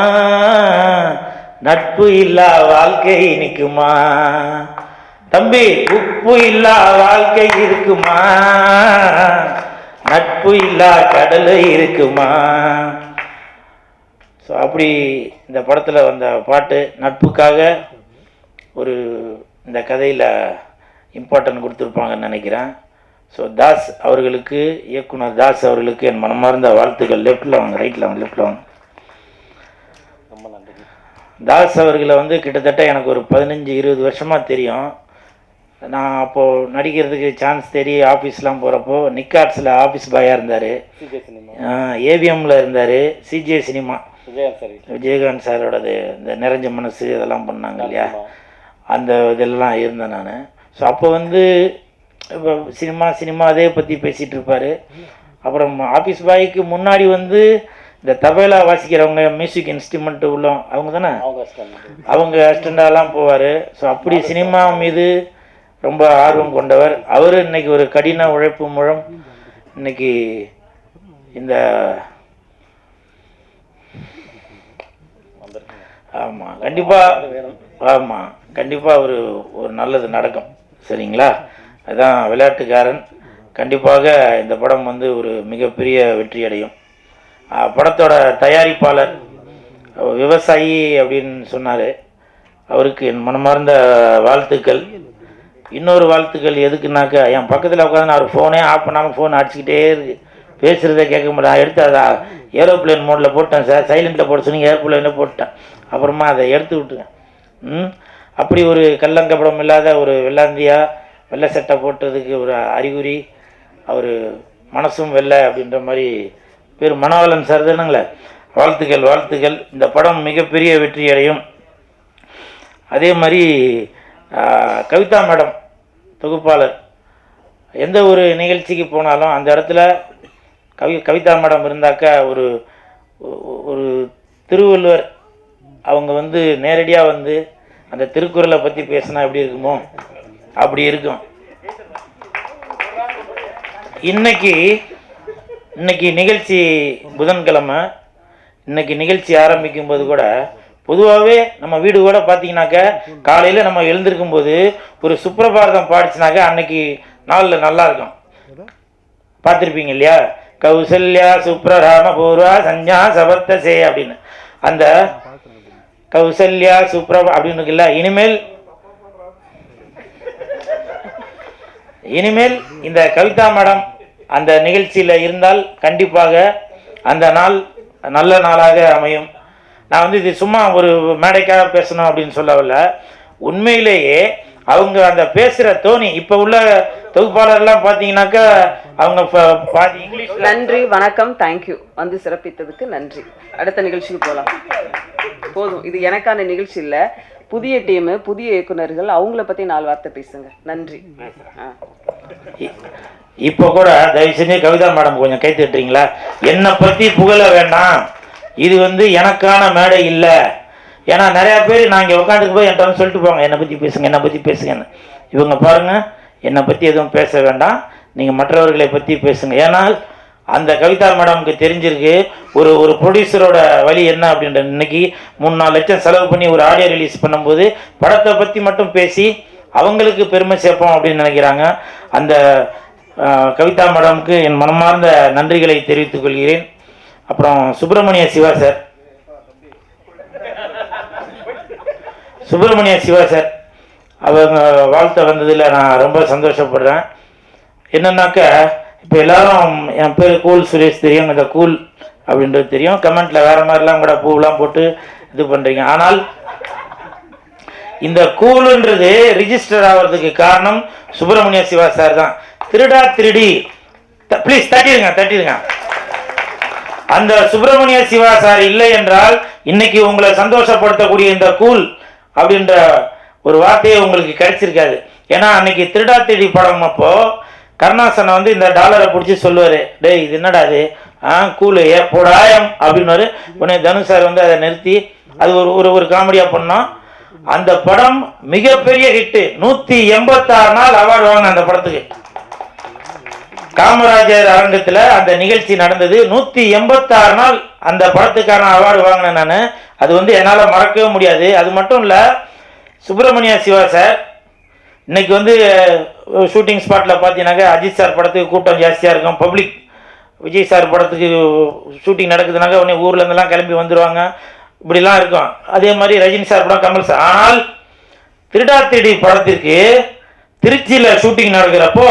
நட்பு இல்லா வாழ்க்கை நிற்குமா தம்பி, உப்பு இல்லா வாழ்க்கை இருக்குமா, நட்பு இல்லா கடல் இருக்குமா. ஸோ அப்படி இந்த படத்தில் வந்த பாட்டு நட்புக்காக ஒரு இந்த கதையில் இம்பார்ட்டன்ட் கொடுத்துருப்பாங்கன்னு நினைக்கிறேன். ஸோ தாஸ் அவர்களுக்கு, இயக்குனர் தாஸ் அவர்களுக்கு என் மனமார்ந்த வாழ்த்துக்கள். லெஃப்டில் வாங்க, ரைட்டில் வாங்க, லெஃப்டில் வாங்க. ரொம்ப நன்றி. தாஸ் அவர்களை வந்து கிட்டத்தட்ட எனக்கு ஒரு 15-20 வருஷமாக தெரியும். நான் அப்போது நடிக்கிறதுக்கு சான்ஸ் தேடி ஆஃபீஸ்லாம் போகிறப்போ நிக்காட்ஸில் ஆஃபீஸ் பாயாக இருந்தார், ஏவிஎம்மில் இருந்தார், சிஜே சினிமா விஜயகாந்த் சாரோடது இந்த நிறைஞ்ச மனசு இதெல்லாம் பண்ணாங்க இல்லையா, அந்த இதெல்லாம் இருந்தேன் நான். ஸோ அப்போ வந்து இப்போ சினிமா அதே பற்றி பேசிகிட்டு இருப்பார். அப்புறம் ஆஃபீஸ் பாய்க்கு முன்னாடி வந்து இந்த தபேலா வாசிக்கிறவங்க, மியூசிக் இன்ஸ்ட்ருமெண்ட்டு உள்ள அவங்க தானே, அவங்க அசிஸ்டண்டாலாம் போவார். ஸோ அப்படி சினிமா மீது ரொம்ப ஆர்வம் கொண்டவர். அவர் இன்னைக்கு ஒரு கடின உழைப்பு மூலம் இன்னைக்கு இந்த ஆமாம் கண்டிப்பாக ஒரு நல்லது நடக்கும். சரிங்களா? அதுதான் விளையாட்டுக்காரன். கண்டிப்பாக இந்த படம் வந்து ஒரு மிகப்பெரிய வெற்றி அடையும். படத்தோட தயாரிப்பாளர் விவசாயி அப்படின்னு சொன்னார். அவருக்கு என் மனமார்ந்த வாழ்த்துக்கள். இன்னொரு வாழ்த்துக்கள் எதுக்குனாக்கா, என் பக்கத்தில் உட்காந்து அவர் ஃபோனே ஆஃப் பண்ணாமல் ஃபோன் அடிச்சுக்கிட்டே இருக்கு, பேசுகிறத கேட்க முடியாது. எடுத்து அதை ஏரோப்ளேன் மோடில் போட்டேன் சார், சைலண்ட்டில் போட சொன்னீங்க, ஏரோப்ளேனில் போட்டேன். அப்புறமா அதை எடுத்து விட்டுங்க. அப்படி ஒரு கள்ளங்கப்படம் இல்லாத ஒரு வெள்ளாந்தியா வெள்ளை சட்டை போட்டதுக்கு ஒரு அறிகுறி, அவர் மனசும் வெள்ளை அப்படின்ற மாதிரி பேர் மனோவலன் சார் தானுங்களே. வாழ்த்துக்கள். இந்த படம் மிகப்பெரிய வெற்றி அடையும். அதே மாதிரி கவிதா மேடம் தொகுப்பாளர், எந்த ஒரு நிகழ்ச்சிக்கு போனாலும் அந்த இடத்துல கவிதா மேடம் இருந்தாக்கா ஒரு திருவள்ளுவர் அவங்க வந்து நேரடியாக வந்து அந்த திருக்குறளை பற்றி பேசினா எப்படி இருக்குமோ அப்படி இருக்கும். இன்னைக்கு நிகழ்ச்சி புதன்கிழமை, இன்னைக்கு நிகழ்ச்சி ஆரம்பிக்கும் போது கூட பொதுவாகவே நம்ம வீடு கூட பார்த்தீங்கன்னாக்க காலையில் நம்ம எழுந்திருக்கும் போது ஒரு சுப்ரபாரதம் பாடிச்சுனாக்க அன்னைக்கு நாளில் நல்லா இருக்கும். பார்த்துருப்பீங்க இல்லையா? கௌசல்யா சுப்ரராம பூர்வா சஞ்சா சபத்தசே அப்படின்னு அந்த கௌசல்யா சுப்ரபா அப்படின்னு இருக்குல்ல. இனிமேல் இந்த கவிதா மேடம் அந்த நிகழ்ச்சியில் இருந்தால் கண்டிப்பாக அந்த நாள் நல்ல நாளாக அமையும். நான் வந்து இது சும்மா ஒரு மேடைக்காக பேசணும் அப்படின்னு சொல்லவில்லை. உண்மையிலேயே அவங்க அந்த பேசுகிற தோனி, இப்போ உள்ள தொகுப்பாளர்லாம் பார்த்தீங்கன்னாக்கா அவங்க பாதி இங்கிலீஷ். நன்றி, வணக்கம், தேங்க்யூ. வந்து சிறப்பித்ததுக்கு நன்றி. அடுத்த நிகழ்ச்சிக்கு போகலாம். போதும், இது எனக்கான நிகழ்ச்சி இல்லை. புதிய டீமு, புதிய இயக்குனர்கள், அவங்கள பற்றி 4 வார்த்தை பேசுங்க. நன்றி. இப்போ கூட தயவு செஞ்சு கவிதா மேடம் கொஞ்சம் கை தட்டுறீங்களா? என்னை பற்றி புகழ வேண்டாம், இது வந்து எனக்கான மேடை இல்லை. ஏன்னா நிறையா பேர் நான் இங்கே உட்காந்துக்கு போய் என்கிட்ட சொல்லிட்டு போவாங்க, என்னை பற்றி பேசுங்கன்னு. இவங்க பாருங்கள், என்னை பற்றி எதுவும் பேச வேண்டாம், நீங்கள் மற்றவர்களை பற்றி பேசுங்க. ஏன்னால் அந்த கவிதா மேடமுக்கு தெரிஞ்சிருக்கு ஒரு ப்ரொடியூசரோட வழி என்ன அப்படின்ற. இன்னைக்கு 3-4 லட்சம் செலவு பண்ணி ஒரு ஆடியோ ரிலீஸ் பண்ணும்போது படத்தை பற்றி மட்டும் பேசி அவங்களுக்கு பெருமை சேர்ப்போம் அப்படின்னு நினைக்கிறாங்க. அந்த கவிதா மேடமுக்கு என் மனமார்ந்த நன்றிகளை தெரிவித்துக் கொள்கிறேன். அப்புறம் சுப்பிரமணிய சிவா சார் அவங்க வாழ்த்த வந்ததில் நான் ரொம்ப சந்தோஷப்படுறேன். என்னன்னாக்கா இப்போ எல்லாரும் என் பேர் கூல் சுரேஷ் தெரியும், இந்த கூல் அப்படின்றது தெரியும். கமெண்ட்டில் வேறு மாதிரிலாம் கூட பூவெலாம் போட்டு இது பண்ணுறீங்க. ஆனால் இந்த கூலுன்றது ரிஜிஸ்டர் ஆகிறதுக்கு காரணம் சுப்பிரமணிய சிவா சார் தான். திருடி ப்ளீஸ் தட்டிடுங்க. அந்த சுப்பிரமணிய சிவா சார் இல்லை என்றால் இன்னைக்கு உங்களை சந்தோஷப்படுத்தக்கூடிய இந்த கூல் அப்படின்ற ஒரு வார்த்தையே உங்களுக்கு கிடைச்சிருக்காது. ஏன்னா அன்னைக்கு திருடி படம் அப்போ கருணாசனை வந்து இந்த டாலரை பிடிச்சி சொல்லுவார், டேய் இது என்னடா அது, கூலு போடாயம் அப்படின்னு. உடனே தனுஷ் சார் வந்து அதை நிறுத்தி அது ஒரு காமெடியாக பண்ணோம். அந்த படம் மிகப்பெரிய ஹிட்டு. 186 நாள் அவார்டு வாங்கின அந்த படத்துக்கு. காமராஜர் அரங்கத்தில் அந்த நிகழ்ச்சி நடந்தது. 186 நாள் அந்த படத்துக்கான அவார்டு வாங்கினேன் நான். அது வந்து என்னால் மறக்கவே முடியாது. அது மட்டும் இல்லை, சுப்பிரமணிய சிவா சார் இன்னைக்கு வந்து ஷூட்டிங் ஸ்பாட்டில் பார்த்தீங்கன்னாக்கா அஜித் சார் படத்துக்கு கூட்டம் ஜாஸ்தியாக இருக்கும். பப்ளிக் விஜய் சார் படத்துக்கு ஷூட்டிங் நடக்குதுனாக்கா உடனே ஊர்லேருந்துலாம் கிளம்பி வந்துடுவாங்க, இப்படிலாம் இருக்கும். அதே மாதிரி ரஜினி சார் படம், கமல் சார். ஆனால் திருடி படத்திற்கு திருச்சியில் ஷூட்டிங் நடக்கிறப்போ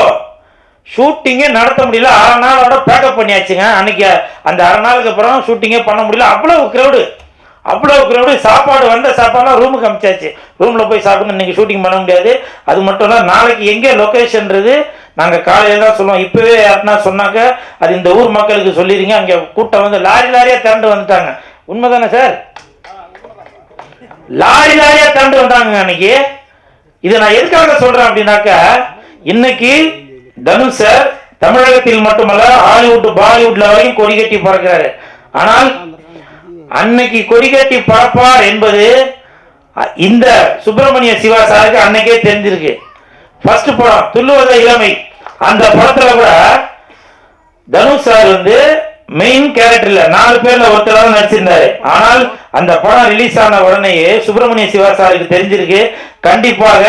ஷூட்டிங்கே நடத்த முடியல. 6 நாளோட பேக்கப் பண்ணியாச்சுங்க. அன்னைக்கு அந்த 6 நாளுக்கு அப்புறம் ஷூட்டிங்கே பண்ண முடியல. அவ்வளவு க்ரௌடு. சாப்பாடு வந்த சாப்பாடுலாம் ரூமுக்கு அமிச்சாச்சு. ரூமில் போய் சாப்பிடுங்க, இன்றைக்கி ஷூட்டிங் பண்ண முடியாது. அது மட்டும் இல்லை, நாளைக்கு எங்கே லொக்கேஷன்றது நாங்கள் காலையில் தான் சொல்லுவோம். இப்போவே யாருன்னா சொன்னாக்க அது இந்த ஊர் மக்களுக்கு சொல்லிடுங்க. அங்கே கூட்டம் வந்து லாரியாக திரண்டு வந்துட்டாங்க. உண்மைதானே சார்? லாரியாக திரண்டு வந்தாங்க அன்னைக்கு. இதை நான் எதுக்காக சொல்கிறேன் அப்படின்னாக்கா, இன்னைக்கு தனுஷ் சார் தமிழகத்தில் மட்டுமல்ல ஹாலிவுட் பாலிவுட்ல வரையும் கொடி கட்டி பறக்கிறாரு. ஆனால் அன்னைக்கு கொடி கட்டி பறப்பார் என்பது இந்த சுப்பிரமணிய சிவா சாருக்கு அன்னைக்கே தெரிஞ்சிருக்கு. ஃபர்ஸ்ட் படம் துள்ளுவத இளமை, அந்த படத்துல கூட தனுஷ் சார் வந்து மெயின் கேரக்டர்ல 4 பேர்ல ஒருத்தராக நடிச்சிருந்தாரு. ஆனால் அந்த படம் ரிலீஸ் ஆன உடனேயே சுப்பிரமணிய சிவா சாருக்கு தெரிஞ்சிருக்கு, கண்டிப்பாக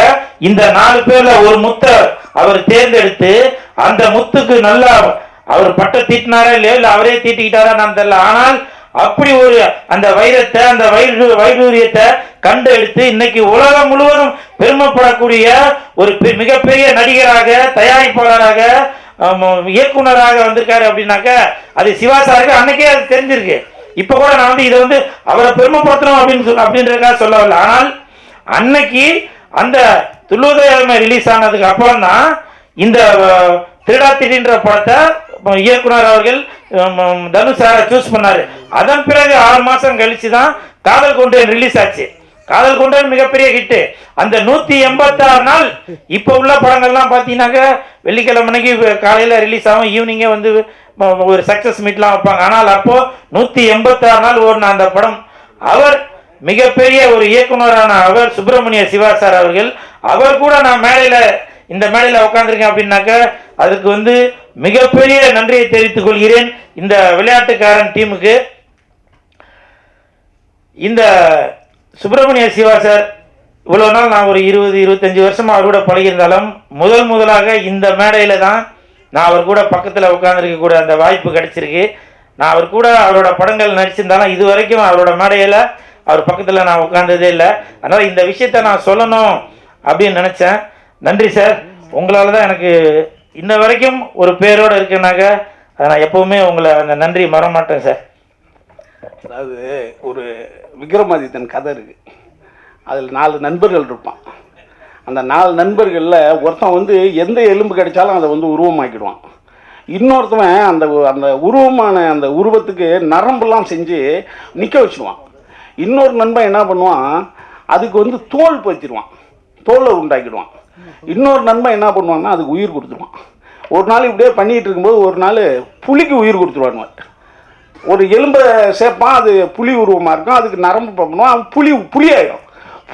இந்த 4 பேர்ல ஒரு முத்தை அவர் தேர்ந்தெடுத்து அந்த முத்துக்கு நல்லா அவர் பட்ட தீட்டினாரா இல்லையோ, இல்ல அவரே தீட்டிக்கிட்டாரா நான் தெரியல. ஆனால் அப்படி ஒரு அந்த வைரத்தை, அந்த வைடூரியத்தை கண்டெடுத்து இன்னைக்கு உலகம் முழுவதும் பெருமைப்படக்கூடிய ஒரு மிகப்பெரிய நடிகராக, தயாரிப்பாளராக, இயக்குனராக வந்திருக்காரு அப்படின்னாக்க அது சிவா சாருக்கு அன்னைக்கே அது தெரிஞ்சிருக்கு. இப்ப கூட நான் வந்து இதை வந்து அவரை பெருமைப்படுத்தணும் அப்படின்றதுக்காக சொல்ல வரல. ஆனால் அன்னைக்கு அந்த துள்ளுவதை ரிலீஸ் ஆனதுக்கு அப்புறம் தான் இந்த திருடா திடீன்ற படத்தை இயக்குனர் அவர்கள் தனுஷ் சாரை சூஸ் பண்ணாரு. அதன் பிறகு 6 மாசம் கழிச்சு தான் காதல் கொண்டேன் ரிலீஸ் ஆச்சு. காதல் கொண்டேன் மிகப்பெரிய ஹிட். அந்த 186 நாள் இப்ப உள்ள படங்கள்லாம் பாத்தீங்கன்னாக்க வெள்ளிக்கிழமைக்கு காலையில ரிலீஸ் ஆகும், ஈவினிங்கே வந்து ஒரு சக்சஸ் மீட்லாம் வைப்பாங்க. ஆனால் அப்போ 186 நாள் ஓடின அந்த படம். அவர் மிகப்பெரிய ஒரு இயக்குனரான அவர் சுப்பிரமணிய சிவா சார் அவர்கள், அவர் கூட நான் இந்த மேடையில உட்காந்துருக்கேன் அப்படின்னாக்க அதுக்கு வந்து மிகப்பெரிய நன்றியை தெரிவித்துக் கொள்கிறேன் இந்த விளையாட்டுக்காரன் டீமுக்கு. இந்த சுப்பிரமணிய சிவா சார் இவ்வளவு நாள் நான் ஒரு 20-25 வருஷமா அவர் கூட பழகியிருந்தாலும் முதலாக இந்த மேடையில தான் நான் அவர் கூட பக்கத்தில் உட்காந்துருக்க கூட அந்த வாய்ப்பு கிடைச்சிருக்கு. நான் அவர் கூட அவரோட படங்கள் நடிச்சிருந்தாலும் இது வரைக்கும் அவரோட மேடையில் அவர் பக்கத்தில் நான் உட்கார்ந்ததே இல்லை. அதனால் இந்த விஷயத்த நான் சொல்லணும் அப்படின்னு நினச்சேன். நன்றி சார், உங்களால் தான் எனக்கு இன்ன வரைக்கும் ஒரு பேரோடு இருக்கேனாக்க அதை நான் எப்போவுமே உங்களை அந்த நன்றி மற மாட்டேன் சார். அதாவது ஒரு விக்ரமாதித்தன் கதை இருக்குது, அதில் 4 நண்பர்கள் இருப்பான். அந்த 4 நண்பர்களில் ஒருத்தன் வந்து எந்த எலும்பு கிடைச்சாலும் அதை வந்து உருவமாக்கிடுவான். இன்னொருத்தவன் அந்த அந்த உருவமான அந்த உருவத்துக்கு நரம்பெல்லாம் செஞ்சு நிற்க வச்சுடுவான். இன்னொரு நண்பன் என்ன பண்ணுவான், அதுக்கு வந்து தோல் பற்றிடுவான், தோலை உண்டாக்கிடுவான். இன்னொரு நண்பன் என்ன பண்ணுவான்னா அதுக்கு உயிர் கொடுத்துருவான். ஒரு நாள் இப்படியே பண்ணிகிட்டு இருக்கும்போது ஒரு நாள் புலிக்கு உயிர் கொடுத்துருவானுவன். ஒரு எலும்பை சேர்ப்பான், அது புலி உருவமாக இருக்கும், அதுக்கு நரம்பு பண்ணுவான், அவன் புலி ஆகிடும்.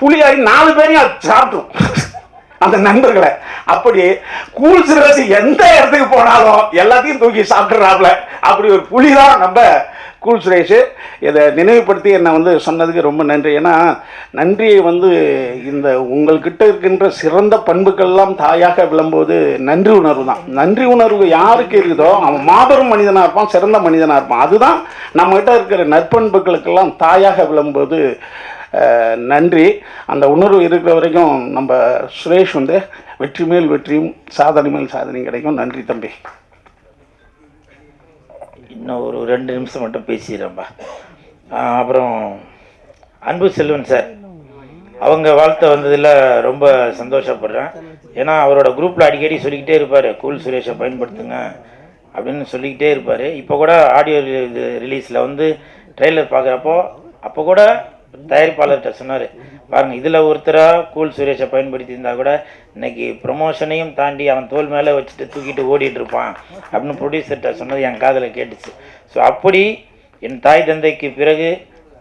புலியாகி 4 பேரையும் அது சாப்பிட்ரும் அந்த நண்பர்களை. அப்படி கூல் சுரேஷ் எந்த இடத்துக்கு போனாலும் எல்லாத்தையும் தூக்கி சாப்பிட்றாப்புல. அப்படி ஒரு புலி தான் நம்ம கூல் சுரேஷ். இதை நினைவுபடுத்தி என்னை வந்து சொன்னதுக்கு ரொம்ப நன்றி. ஏன்னா நன்றியை வந்து இந்த உங்கள்கிட்ட இருக்கின்ற சிறந்த பண்புக்கள்லாம் தாயாக விளம்போது நன்றி உணர்வு தான். நன்றி உணர்வு யாருக்கு இருக்குதோ அவன் மாபெரும் மனிதனாக இருப்பான், சிறந்த மனிதனாக இருப்பான். அதுதான் நம்மகிட்ட இருக்கிற நற்பண்புகளுக்கெல்லாம் தாயாக விளம்போது நன்றி. அந்த உணர்வு இருக்கிற வரைக்கும் நம்ம சுரேஷ் வந்து வெற்றி மேல் வெற்றியும் சாதனை மேல் சாதனையும் கிடைக்கும். நன்றி தம்பி. இன்னும் ஒரு 2 நிமிஷம் மட்டும் பேசிடுறேன்பா. அப்புறம் அன்பு செல்வன் சார் அவங்க வாழ்த்த வந்ததில் ரொம்ப சந்தோஷப்படுறேன். ஏன்னா அவரோட குரூப்பில் அடிக்கடி சொல்லிக்கிட்டே இருப்பார், கூல் சுரேஷை பயன்படுத்துங்க அப்படின்னு சொல்லிக்கிட்டே இருப்பார். இப்போ கூட ஆடியோ ரிலீஸில் வந்து ட்ரெய்லர் பார்க்குறப்போ அப்போ கூட தயாரிப்பாளர்கிட்ட சொன்னார், பாருங்கள் இதில் ஒருத்தராக கூல் சுரேஷை பயன்படுத்தி இருந்தால் கூட இன்னைக்கு ப்ரொமோஷனையும் தாண்டி அவன் தோல் மேலே வச்சுட்டு தூக்கிட்டு ஓடிட்டு இருப்பான் அப்படின்னு ப்ரொடியூசர்கிட்ட சொன்னது என் காதில் கேட்டுச்சு. ஸோ அப்படி என் தாய் தந்தைக்கு பிறகு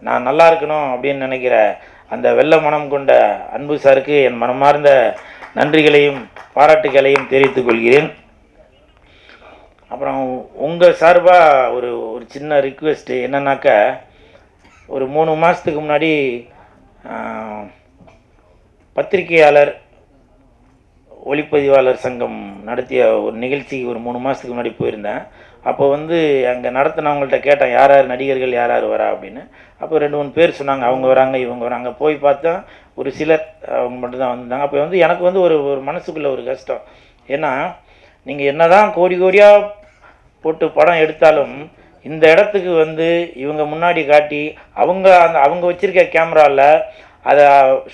நான் நல்லா இருக்கணும் அப்படின்னு நினைக்கிற அந்த வெள்ள மனம் கொண்ட அன்பு சாருக்கு என் மனமார்ந்த நன்றிகளையும் பாராட்டுகளையும் தெரிவித்துக் கொள்கிறேன். அப்புறம் உங்கள் சார்பாக ஒரு சின்ன ரிக்வெஸ்ட்டு என்னன்னாக்கா, ஒரு 3 மாதத்துக்கு முன்னாடி பத்திரிகையாளர் ஒளிப்பதிவாளர் சங்கம் நடத்திய ஒரு நிகழ்ச்சிக்கு ஒரு 3 மாதத்துக்கு முன்னாடி போயிருந்தேன். அப்போ வந்து அங்கே நடத்தினவங்கள்ட்ட கேட்டேன் யார் யார் நடிகர்கள் யார் யார் வரா அப்படின்னு. அப்போ 2-3 பேர் சொன்னாங்க, அவங்க வராங்க இவங்க வராங்க. போய் பார்த்தா ஒரு சிலர் அவங்க மட்டும்தான் வந்திருந்தாங்க. அப்போ வந்து எனக்கு வந்து ஒரு மனசுக்குள்ளே ஒரு கஷ்டம். ஏன்னா நீங்கள் என்ன தான் கோடியாக போட்டு படம் எடுத்தாலும் இந்த இடத்துக்கு வந்து இவங்க முன்னாடி காட்டி அவங்க வச்சுருக்க கேமராவில் அதை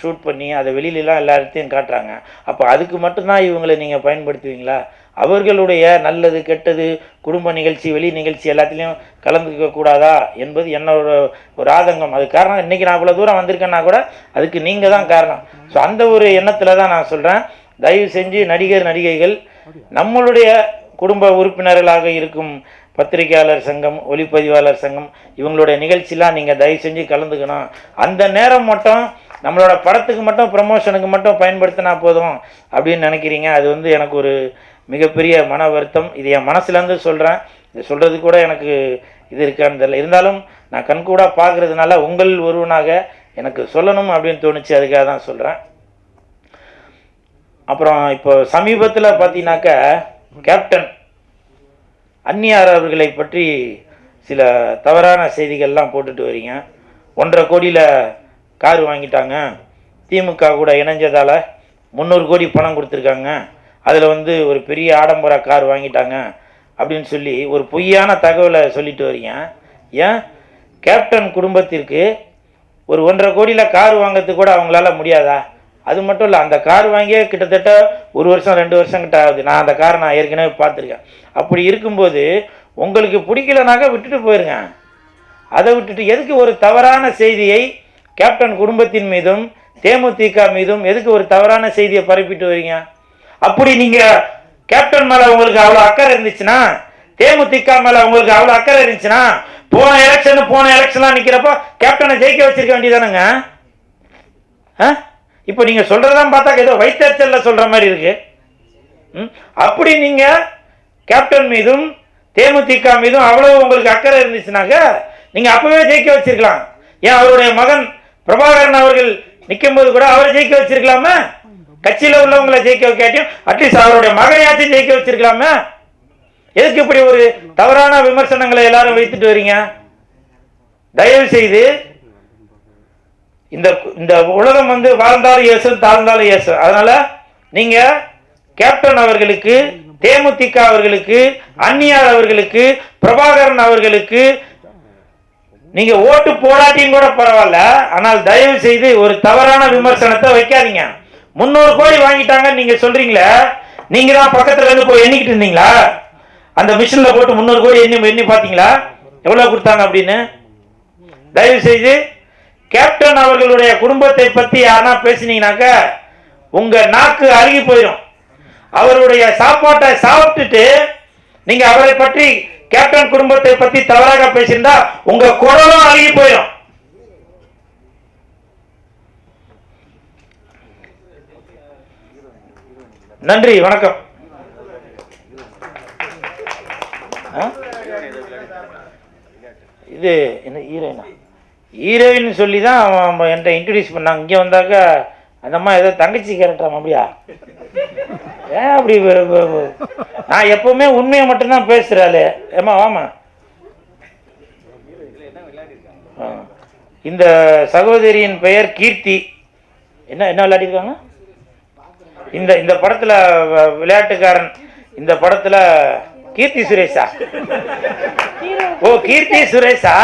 ஷூட் பண்ணி அதை வெளியிலலாம் எல்லா இடத்தையும் காட்டுறாங்க. அப்போ அதுக்கு மட்டும்தான் இவங்களை நீங்கள் பயன்படுத்துவீங்களா? அவர்களுடைய நல்லது கெட்டது குடும்ப நிகழ்ச்சி வெளி நிகழ்ச்சி எல்லாத்துலேயும் கலந்துக்க கூடாதா என்பது என்னோட ஒரு ஆதங்கம். அது காரணம் இன்றைக்கி நான் இவ்வளோ தூரம் வந்திருக்கேன்னா கூட அதுக்கு நீங்கள் தான் காரணம். ஸோ அந்த ஒரு எண்ணத்தில் தான் நான் சொல்கிறேன், தயவு செஞ்சு நடிகைகள் நம்மளுடைய குடும்ப உறுப்பினர்களாக இருக்கும் பத்திரிகையாளர் சங்கம் ஒளிப்பதிவாளர் சங்கம் இவங்களுடைய நிகழ்ச்சியெலாம் நீங்கள் தயவு செஞ்சு கலந்துக்கணும். அந்த நேரம் மட்டும் நம்மளோட படத்துக்கு மட்டும் ப்ரமோஷனுக்கு மட்டும் பயன்படுத்தினா போதும் அப்படின்னு நினைக்கிறீங்க. அது வந்து எனக்கு ஒரு மிகப்பெரிய மன வருத்தம். இது என் மனசுலேருந்து சொல்கிறேன். இது சொல்கிறது கூட எனக்கு இது இருக்கான்னு தெரியல. இருந்தாலும் நான் கண்கூடாக பார்க்குறதுனால உங்கள் ஒருவனாக எனக்கு சொல்லணும் அப்படின்னு தோணுச்சு. அதுக்காக தான் சொல்கிறேன். அப்புறம் இப்போ சமீபத்தில் பார்த்தீங்கன்னாக்கா கேப்டன் அந்நியார் அவர்களை பற்றி சில தவறான செய்திகள்லாம் போட்டுட்டு வரீங்க. 1.5 கோடியில் கார் வாங்கிட்டாங்க, திமுக கூட இணைஞ்சதால் 300 கோடி பணம் கொடுத்துருக்காங்க, அதில் வந்து ஒரு பெரிய ஆடம்பர கார் வாங்கிட்டாங்க அப்படின்னு சொல்லி ஒரு பொய்யான தகவலை சொல்லிட்டு வரீங்க. ஏன் கேப்டன் குடும்பத்திற்கு ஒரு 1.5 கோடியில் கார் வாங்கிறதுக்கு கூட அவங்களால முடியாதா? அது மட்டும் இல்லை, அந்த கார் வாங்கியே கிட்டத்தட்ட 1 வருஷம் 2 வருஷம் கிட்ட ஆகுது. நான் அந்த காரை நான் ஏற்கனவே பார்த்துருக்கேன். அப்படி இருக்கும்போது உங்களுக்கு பிடிக்கலனாக்க விட்டுட்டு போயிருங்க. அதை விட்டுட்டு எதுக்கு ஒரு தவறான செய்தியை கேப்டன் குடும்பத்தின் மீதும் தேமுதிக மீதும் எதுக்கு ஒரு தவறான செய்தியை பரப்பிட்டு வரீங்க? அப்படி நீங்கள் கேப்டன் மேலே உங்களுக்கு அவ்வளோ அக்கறை இருந்துச்சுன்னா, தேமுதிக மேலே உங்களுக்கு அவ்வளோ அக்கறை இருந்துச்சுன்னா, போன எலெக்ஷன்லாம் நிற்கிறப்போ கேப்டனை ஜெயிக்க வச்சிருக்க வேண்டியதானுங்க. இப்போ நீங்கள் சொல்கிறதான் பார்த்தா ஏதோ வைத்தறிச்சலில் சொல்கிற மாதிரி இருக்கு. அப்படி நீங்கள் கேப்டன் மீதும் தேமுதிக மீதும் அவ்வளோ உங்களுக்கு அக்கறை இருந்துச்சுனாக்க நீங்கள் அப்போவே ஜெயிக்க வச்சிருக்கலாம். ஏன் அவருடைய மகன் பிரபாகரன் அவர்கள் நிற்கும்போது கூட அவரை ஜெயிக்க வச்சிருக்கலாமே? கட்சியில் உள்ளவங்களை ஜெயிக்க வைக்காட்டியும் அட்லீஸ்ட் அவருடைய மகனையாச்சும் ஜெயிக்க வச்சிருக்கலாமே? எதுக்கு இப்படி ஒரு தவறான விமர்சனங்களை எல்லாரும் வைத்துட்டு வரீங்க? தயவு செய்து இந்த உலகம் வந்து வாழ்ந்தாலும் ஏசும் தாழ்ந்தாலும் ஏசும். அதனால நீங்க கேப்டன் அவர்களுக்கு, தேமுதிக அவர்களுக்கு, அந்நியார் அவர்களுக்கு, பிரபாகரன் அவர்களுக்கு நீங்க ஓட்டு போராட்டியும் கூட பரவாயில்ல, ஆனால் தயவு செய்து ஒரு தவறான விமர்சனத்தை வைக்காதீங்க. 300 கோடி வாங்கிட்டாங்க நீங்க சொல்றீங்களே, நீங்க தான் பக்கத்துல இருந்து போய் எண்ணிக்கிட்டு இருந்தீங்களா? அந்த மிஷின்ல போட்டு 300 கோடி எண்ணி பார்த்தீங்களா எவ்வளவு கொடுத்தாங்க அப்படின்னு? தயவு செய்து கேப்டன் அவர்களுடைய குடும்பத்தை பத்தி யாரா பேசினீங்கன்னாக்க உங்க நாக்கு அருகி போயிடும். அவருடைய சாப்பாட்டை சாப்பிட்டுட்டு நீங்க அவரை பற்றி கேப்டன் குடும்பத்தை பத்தி தவறாக பேசியிருந்தா உங்க குரலும் அருகி போயிடும். நன்றி, வணக்கம். இது என்ன ஹீரோயினா? ஹீரோயின் சொல்லி தான் அவன் என்கிட்ட இன்ட்ரடியூஸ் பண்ணாங்க. இங்கே வந்தாக்கா அந்த அம்மா ஏதோ தங்கச்சி கேரக்டர் அப்படியா? ஏன் அப்படி? நான் எப்பவுமே உண்மையை மட்டும்தான் பேசுறாளே. ஏமா வாமா. இந்த சகோதரியின் பெயர் கீர்த்தி. என்ன விளையாடிருக்காங்க இந்த படத்துல? விளையாட்டுக்காரன் இந்த படத்துல கீர்த்தி சுரேஷா? ஓ, கீர்த்தி சுரேஷா?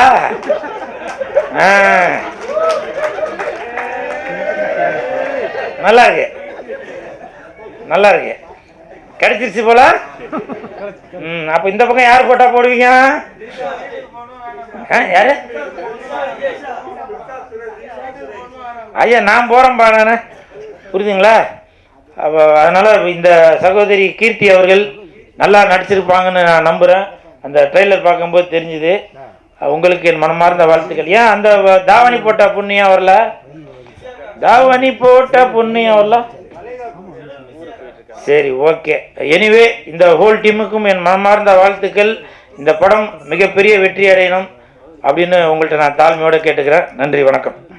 நல்லா இருக்கு, நல்லா இருக்கு. கிடைச்சிருச்சு போல. அப்ப இந்த பக்கம் யார் போட்டா போடுவீங்க? யாரு? ஐயா நான் போறேன்பா நானு, புரியுதுங்களா? அதனால இந்த சகோதரி கீர்த்தி அவர்கள் நல்லா நடிச்சிருப்பாங்கன்னு நான் நம்புறேன். அந்த ட்ரெய்லர் பார்க்கும்போது தெரிஞ்சுது. உங்களுக்கு என் மனமார்ந்த வாழ்த்துக்கள். ஏன் அந்த தாவணி போட்ட புண்ணியம் வரல? தாவணி போட்ட புண்ணியம் வரல? சரி, ஓகே. எனிவே இந்த ஹோல் டீமுக்கும் என் மனமார்ந்த வாழ்த்துக்கள். இந்த படம் மிகப்பெரிய வெற்றி அடையணும் அப்படின்னு உங்கள்கிட்ட நான் தாழ்மையோடு கேட்டுக்கிறேன். நன்றி, வணக்கம்.